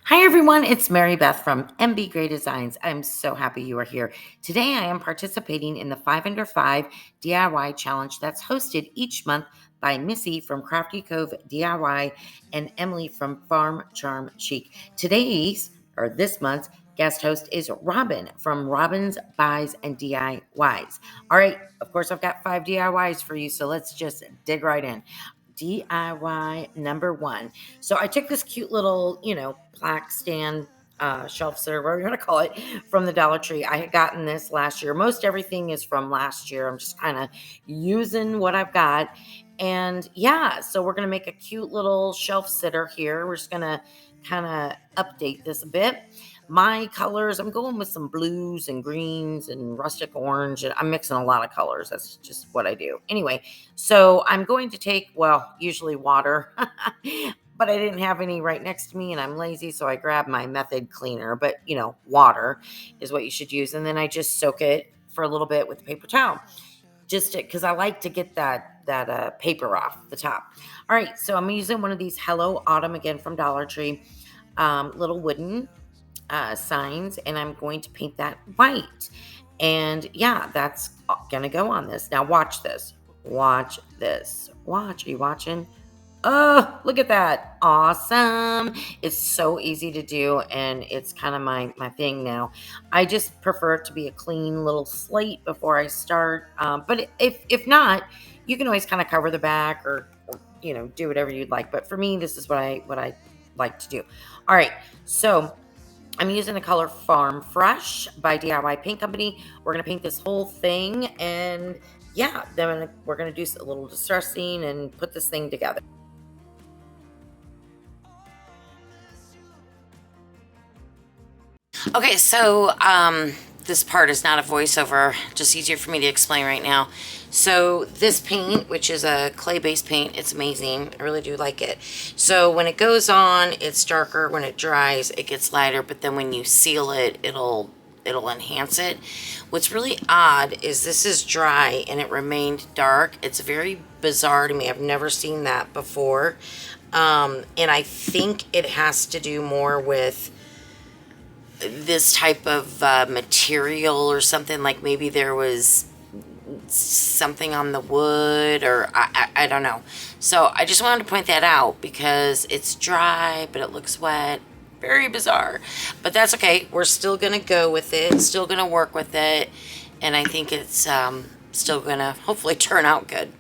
Hi everyone, it's Mary Beth from MBGray Designs. I'm so happy you are here. Today I am participating in the 5 Under 5 DIY challenge that's hosted each month by Missi from Crafty Cove DIY and Emily from Farm Charm Chic. This month's guest host is Robin from Robin's Buys and DIYs. All right, of course I've got 5 DIYs for you, so let's just dig right in. DIY number 1. So I took this cute little, plaque stand, shelf sitter, whatever you want to call it, from the Dollar Tree. I had gotten this last year. Most everything is from last year. I'm just kind of using what I've got. And yeah, so we're going to make a cute little shelf sitter here. We're just going to kind of update this a bit. My colors, I'm going with some blues and greens and rustic orange. And I'm mixing a lot of colors. That's just what I do. Anyway, so I'm going to take, usually water, but I didn't have any right next to me and I'm lazy. So I grabbed my method cleaner, but water is what you should use. And then I just soak it for a little bit with a paper towel, just because I like to get that paper off the top. All right. So I'm using one of these Hello Autumn, again from Dollar Tree, little wooden signs, and I'm going to paint that white. And yeah, that's gonna go on this. Now watch this. Watch this. Watch. Are you watching? Oh, look at that. Awesome. It's so easy to do, and it's kind of my thing now. I just prefer it to be a clean little slate before I start. But if not, you can always kind of cover the back or do whatever you'd like. But for me, this is what I like to do. All right. So I'm using the color Farm Fresh by DIY Paint Company. We're going to paint this whole thing, and yeah, then we're going to do a little distressing and put this thing together. Okay, so this part is not a voiceover, just easier for me to explain right now. So this paint, which is a clay-based paint, it's amazing. I really do like it. So when it goes on, it's darker. When it dries, it gets lighter. But then when you seal it, it'll enhance it. What's really odd is this is dry and it remained dark. It's very bizarre to me. I've never seen that before. And I think it has to do more with this type of material or something, like maybe there was something on the wood, or I don't know. So I just wanted to point that out because it's dry but it looks wet. Very bizarre, but that's okay. We're still gonna go with it, still gonna work with it, and I think it's still gonna hopefully turn out good.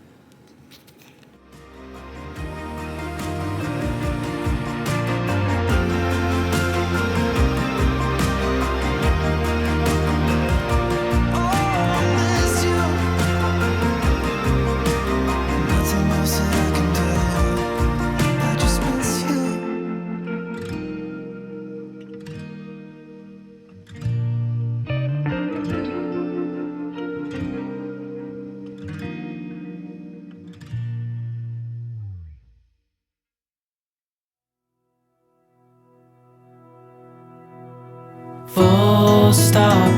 Full stop.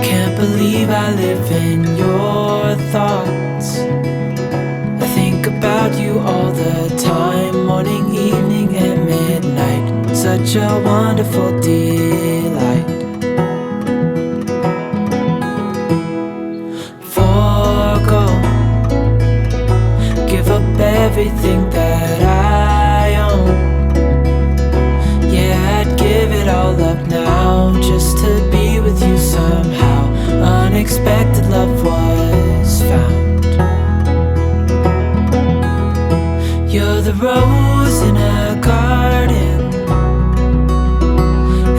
Can't believe I live in your thoughts. I think about you all the time, morning, evening, and midnight. Such a wonderful delight. Forgo, give up everything that I own. Yeah, I'd give it all up now just to be with you somehow. Unexpected love was found. You're the rose in a garden,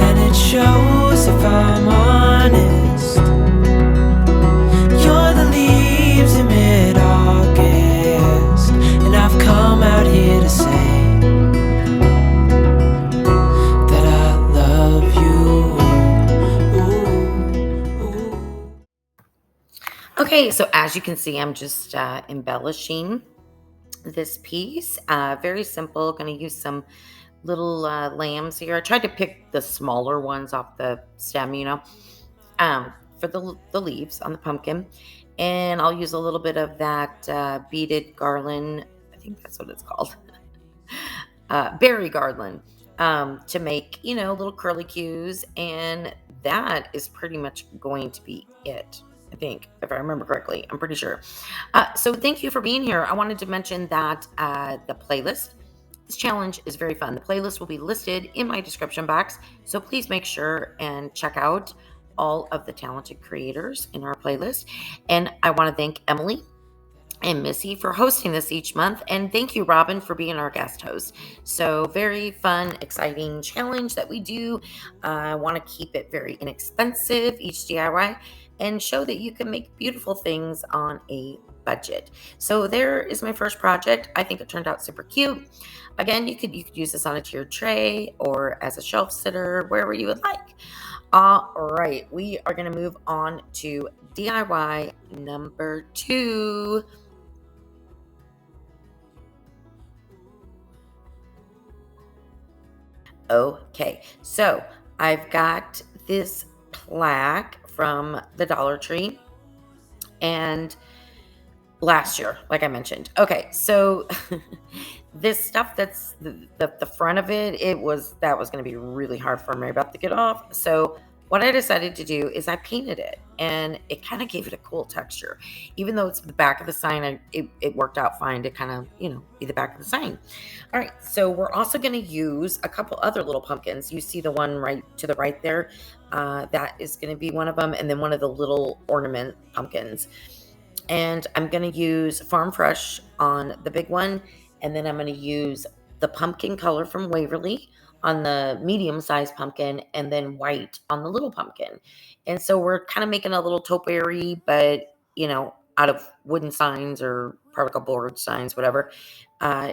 and it shows if I'm honest. You're the leaves in mid-August, and I've come out here to say Okay, so as you can see, I'm just embellishing this piece. Very simple. Going to use some little lambs here. I tried to pick the smaller ones off the stem, for the leaves on the pumpkin. And I'll use a little bit of that beaded garland. I think that's what it's called. Berry garland. to make, little curly cues. And that is pretty much going to be it, I think, if I remember correctly. I'm pretty sure. So thank you for being here. I wanted to mention that the playlist. This challenge is very fun. The playlist will be listed in my description box, so please make sure and check out all of the talented creators in our playlist. And I want to thank Emily and Missi for hosting this each month. And thank you, Robin, for being our guest host. So, very fun, exciting challenge that we do. I want to keep it very inexpensive, each DIY, and show that you can make beautiful things on a budget. So, there is my first project. I think it turned out super cute. Again, you could use this on a tiered tray or as a shelf sitter, wherever you would like. All right, we are going to move on to DIY number 2. Okay, so I've got this plaque from the Dollar Tree and last year, like I mentioned. Okay, so this stuff that's the front of it, that was going to be really hard for Mary Beth to get off. So what I decided to do is I painted it, and it kind of gave it a cool texture. Even though it's the back of the sign, it worked out fine to kind of be the back of the sign. All right, so we're also going to use a couple other little pumpkins. You see the one right to the right there. That is going to be one of them, and then one of the little ornament pumpkins. And I'm going to use Farm Fresh on the big one. And then I'm going to use the pumpkin color from Waverly on the medium-sized pumpkin, and then white on the little pumpkin. And so we're kind of making a little topiary, but, out of wooden signs or particle board signs, whatever.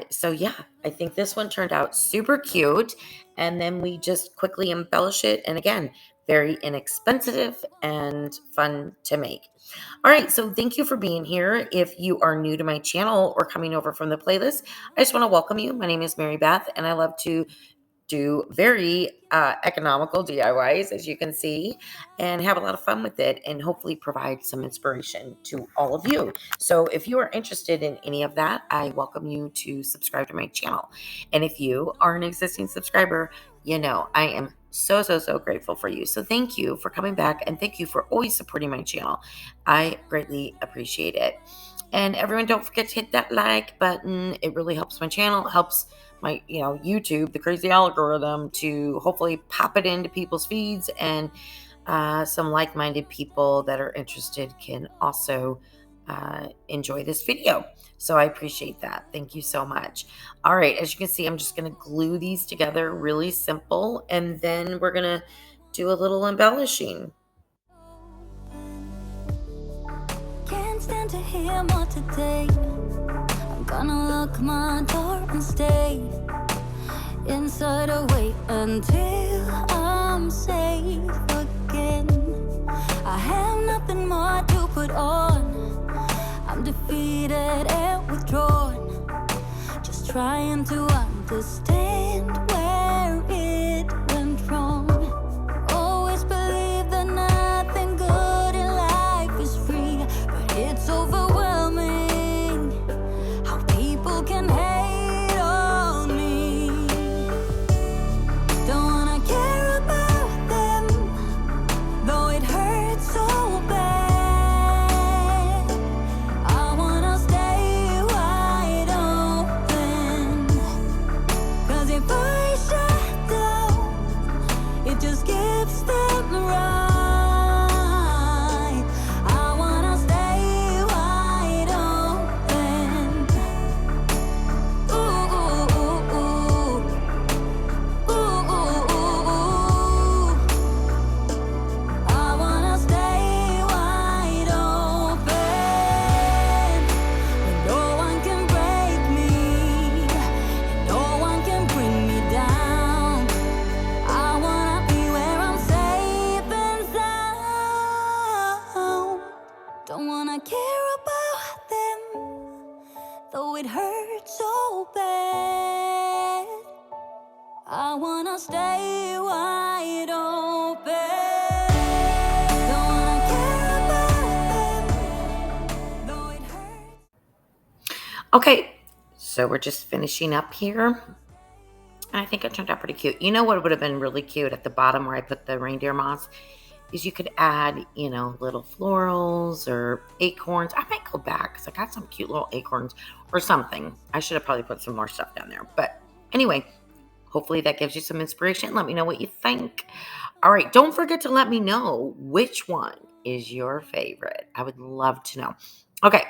So yeah, I think this one turned out super cute. And then we just quickly embellish it. And again, very inexpensive and fun to make. All right, so thank you for being here. If you are new to my channel or coming over from the playlist, I just want to welcome you. My name is Mary Beth, and I love to do very economical DIYs, as you can see, and have a lot of fun with it, and hopefully provide some inspiration to all of you. So if you are interested in any of that, I welcome you to subscribe to my channel. And if you are an existing subscriber, I am so, so, so grateful for you. So thank you for coming back, and thank you for always supporting my channel. I greatly appreciate it. And everyone, don't forget to hit that like button. It really helps my channel. It helps my, YouTube, the crazy algorithm, to hopefully pop it into people's feeds, and some like-minded people that are interested can also enjoy this video. So I appreciate that. Thank you so much. All right, as you can see, I'm just going to glue these together really simple, and then we're going to do a little embellishing. Can't stand to hear more today. I'm gonna lock my door and stay inside or wait until I'm safe again. I have nothing more to put on. I'm defeated and withdrawn, just trying to understand where it went wrong. Always believe that nothing good in life is free, but it's overwhelming how people can hate on me. Don't wanna care about them, though it hurts so bad. I wanna stay wide open, 'cause if I shut down, it just gives them right. I wanna stay wide open. Ooh, ooh, ooh, ooh. Ooh, ooh, ooh, ooh. I wanna stay wide open. And no one can break me, and no one can bring me down. I wanna be where I'm safe and sound. Don't wanna care about them, though it hurts so bad. I wanna stay wide open. Don't wanna care about them, though it hurts. Okay, so we're just finishing up here. And I think it turned out pretty cute. You know what would have been really cute at the bottom where I put the reindeer moss is you could add, little florals or acorns. I might go back because I got some cute little acorns or something. I should have probably put some more stuff down there. But anyway, hopefully that gives you some inspiration. Let me know what you think. All right, don't forget to let me know which one is your favorite. I would love to know. Okay,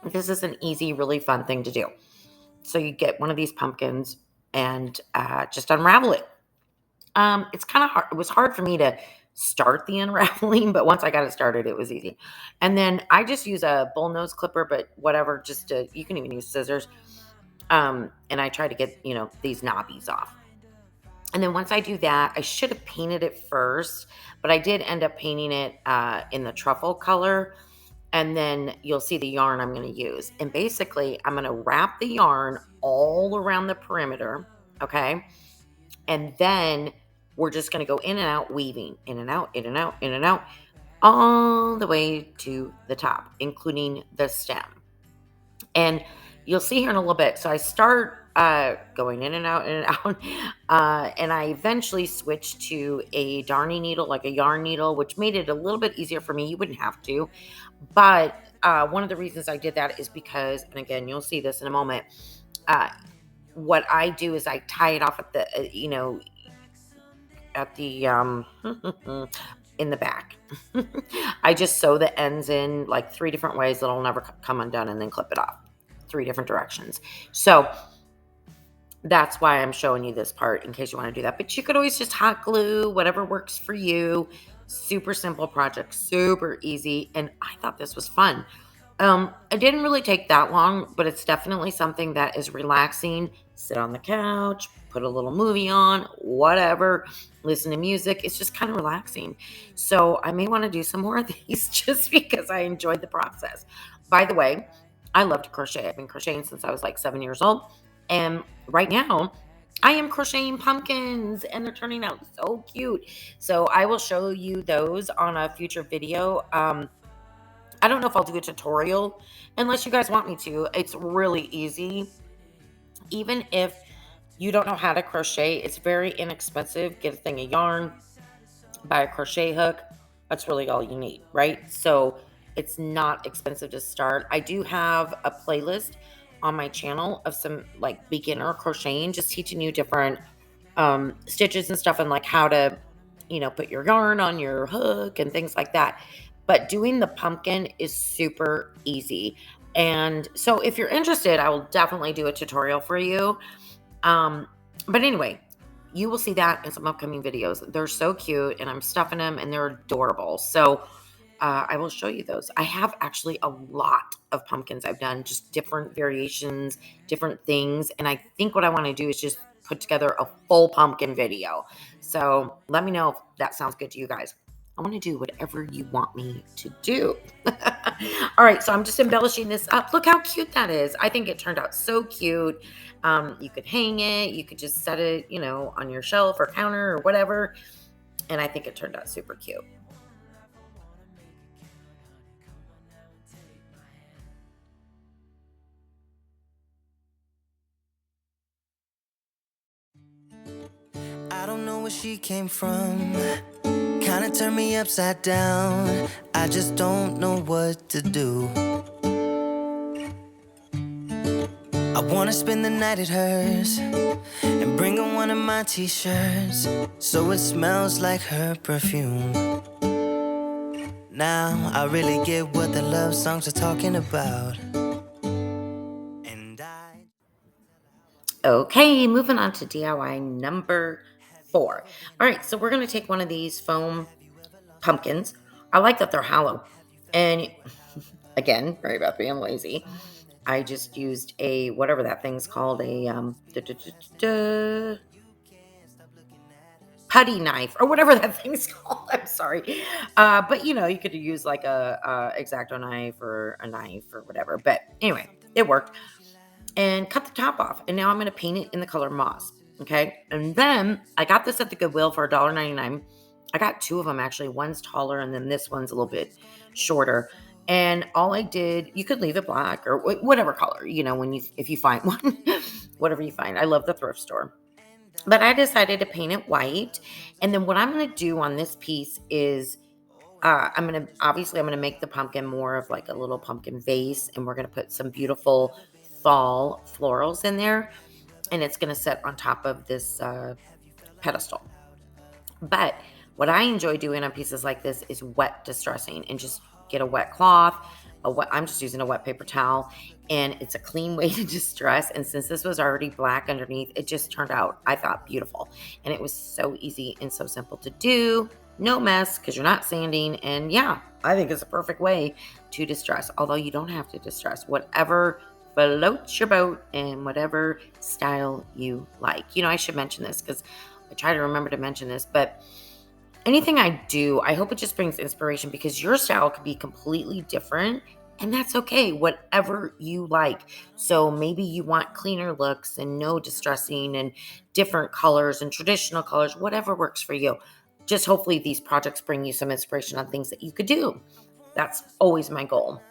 this is an easy, really fun thing to do. So you get one of these pumpkins and just unravel it. It's kind of hard. It was hard for me to start the unraveling, but once I got it started, it was easy. And then I just use a bullnose clipper, but whatever, you can even use scissors. And I try to get, these knobbies off. And then once I do that, I should have painted it first, but I did end up painting it in the truffle color. And then you'll see the yarn I'm going to use. And basically, I'm going to wrap the yarn all around the perimeter. Okay. And then we're just going to go in and out, weaving in and out, in and out, in and out, all the way to the top, including the stem. And you'll see here in a little bit. So I start going in and out, in and out. And I eventually switched to a darning needle, like a yarn needle, which made it a little bit easier for me. You wouldn't have to. But one of the reasons I did that is because, and again, you'll see this in a moment, what I do is I tie it off at the, in the back. I just sew the ends in like 3 different ways that'll never come undone and then clip it off 3 different directions. So that's why I'm showing you this part in case you want to do that. But you could always just hot glue, whatever works for you. Super simple project, super easy. And I thought this was fun. It didn't really take that long, but it's definitely something that is relaxing. Sit on the couch, put a little movie on, whatever, listen to music. It's just kind of relaxing. So I may want to do some more of these just because I enjoyed the process. By the way, I love to crochet. I've been crocheting since I was like 7 years old. And right now, I am crocheting pumpkins and they're turning out so cute. So I will show you those on a future video. I don't know if I'll do a tutorial unless you guys want me to. It's really easy. Even if you don't know how to crochet, it's very inexpensive. Get a thing of yarn, buy a crochet hook. That's really all you need, right? So it's not expensive to start. I do have a playlist on my channel of some like beginner crocheting, just teaching you different stitches and stuff and like how to, put your yarn on your hook and things like that. But doing the pumpkin is super easy. And so if you're interested, I will definitely do a tutorial for you. But anyway, you will see that in some upcoming videos. They're so cute and I'm stuffing them and they're adorable. So I will show you those. I have actually a lot of pumpkins I've done, just different variations, different things. And I think what I want to do is just put together a full pumpkin video. So let me know if that sounds good to you guys. I want to do whatever you want me to do. All right, so I'm just embellishing this up. Look how cute that is. I think it turned out so cute. You could hang it. You could just set it, on your shelf or counter or whatever. And I think it turned out super cute. I don't know where she came from. Kinda turned me upside down. I just don't know what to do. I wanna spend the night at hers and bring her one of my t-shirts so it smells like her perfume. Now I really get what the love songs are talking about. Okay, moving on to DIY number 4. All right, so we're going to take one of these foam pumpkins. I like that they're hollow. And again, sorry about being lazy. I just used a, whatever that thing's called, a putty knife or whatever that thing's called. I'm sorry. But you could use like a X-Acto knife or a knife or whatever. But anyway, it worked. And cut the top off. And now I'm going to paint it in the color moss. Okay. And then I got this at the Goodwill for $1.99. I got 2 of them actually. One's taller and then this one's a little bit shorter. And all I did, you could leave it black or whatever color, if you find one, whatever you find. I love the thrift store. But I decided to paint it white. And then what I'm going to do on this piece is I'm gonna make the pumpkin more of like a little pumpkin vase, and we're gonna put some beautiful fall florals in there, and it's gonna sit on top of this pedestal. But what I enjoy doing on pieces like this is wet distressing, and just get a wet cloth. I'm just using a wet paper towel, and it's a clean way to distress. And since this was already black underneath, it just turned out, I thought, beautiful. And it was so easy and so simple to do. No mess because you're not sanding. And yeah, I think it's a perfect way to distress. Although you don't have to distress. Whatever floats your boat and whatever style you like. I should mention this because I try to remember to mention this, but anything I do, I hope it just brings inspiration, because your style could be completely different, and that's okay, whatever you like. So maybe you want cleaner looks and no distressing and different colors and traditional colors, whatever works for you. Just hopefully these projects bring you some inspiration on things that you could do. That's always my goal.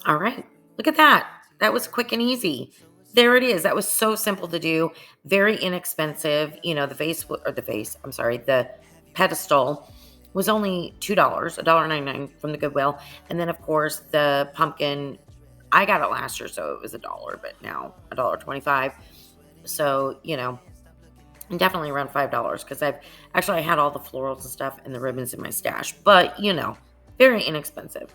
All right. Look at that. That was quick and easy. There it is. That was so simple to do. Very inexpensive. The pedestal was only $2, $1.99 from the Goodwill. And then, of course, the pumpkin, I got it last year, so it was $1, but now $1.25. So, definitely around $5, because I had all the florals and stuff and the ribbons in my stash, but, very inexpensive.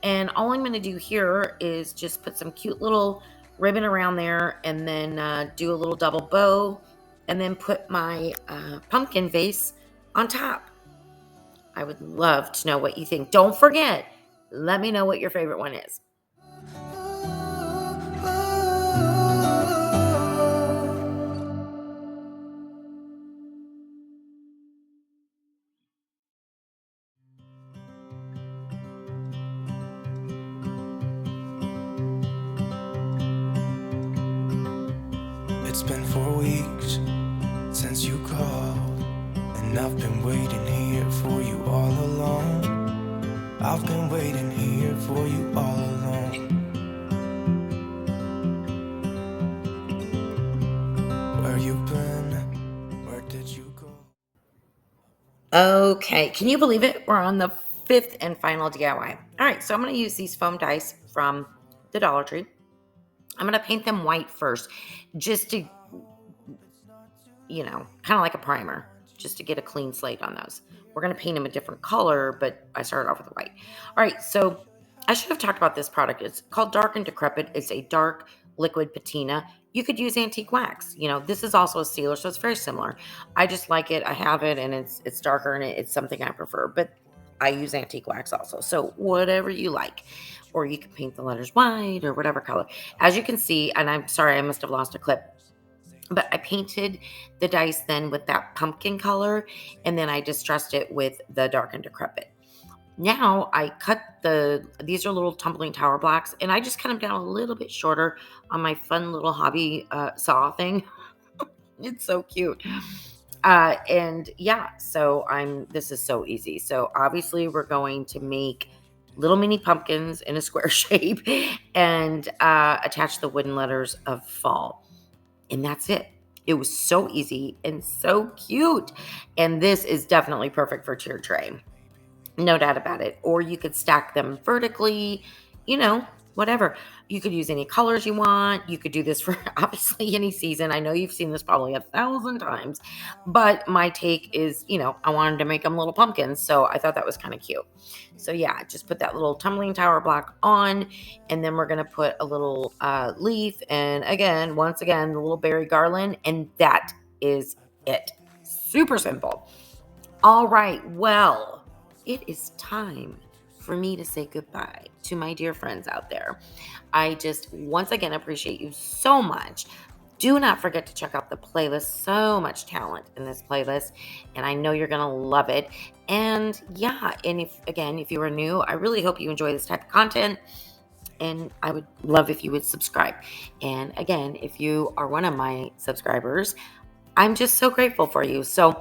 And all I'm going to do here is just put some cute little ribbon around there, and then do a little double bow, and then put my pumpkin vase on top. I would love to know what you think. Don't forget, let me know what your favorite one is. It's been 4 weeks since you called, and I've been waiting here for you all along. I've been waiting here for you all along. Where you been? Where did you go? Okay, can you believe it? We're on the fifth and final DIY. All right, so I'm going to use these foam dice from the Dollar Tree. I'm going to paint them white first, just to, kind of like a primer, just to get a clean slate on those. We're going to paint them a different color, but I started off with the white. All right, so I should have talked about this product. It's called Dark and Decrepit. It's a dark liquid patina. You could use antique wax. This is also a sealer, so it's very similar. I just like it. I have it, and it's darker, and it's something I prefer. But I use antique wax also. So whatever you like. Or you can paint the letters white or whatever color. As you can see, and I'm sorry, I must have lost a clip, but I painted the dice then with that pumpkin color, and then I distressed it with the Dark and Decrepit. Now I cut these are little tumbling tower blocks, and I just cut them down a little bit shorter on my fun little hobby saw thing. It's so cute. And yeah, so this is so easy. So obviously we're going to make little mini pumpkins in a square shape, and attach the wooden letters of fall. And that's it. It was so easy and so cute. And this is definitely perfect for tier tray. No doubt about it. Or you could stack them vertically, whatever. You could use any colors you want. You could do this for obviously any season. I know you've seen this probably 1,000 times, but my take is, I wanted to make them little pumpkins. So I thought that was kind of cute. So yeah, just put that little tumbling tower block on, and then we're going to put a little leaf. And once again, the little berry garland. And that is it. Super simple. All right. Well, it is time for me to say goodbye to my dear friends out there. I just once again appreciate you so much. Do not forget to check out the playlist. So much talent in this playlist, and I know you're going to love it. And yeah, and if you are new, I really hope you enjoy this type of content, and I would love if you would subscribe. And again, if you are one of my subscribers, I'm just so grateful for you. So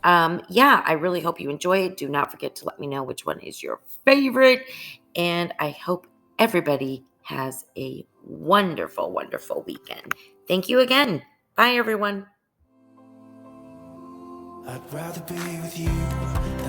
yeah, I really hope you enjoy it. Do not forget to let me know which one is your favorite. And I hope everybody has a wonderful, wonderful weekend. Thank you again. Bye, everyone. I'd rather be with you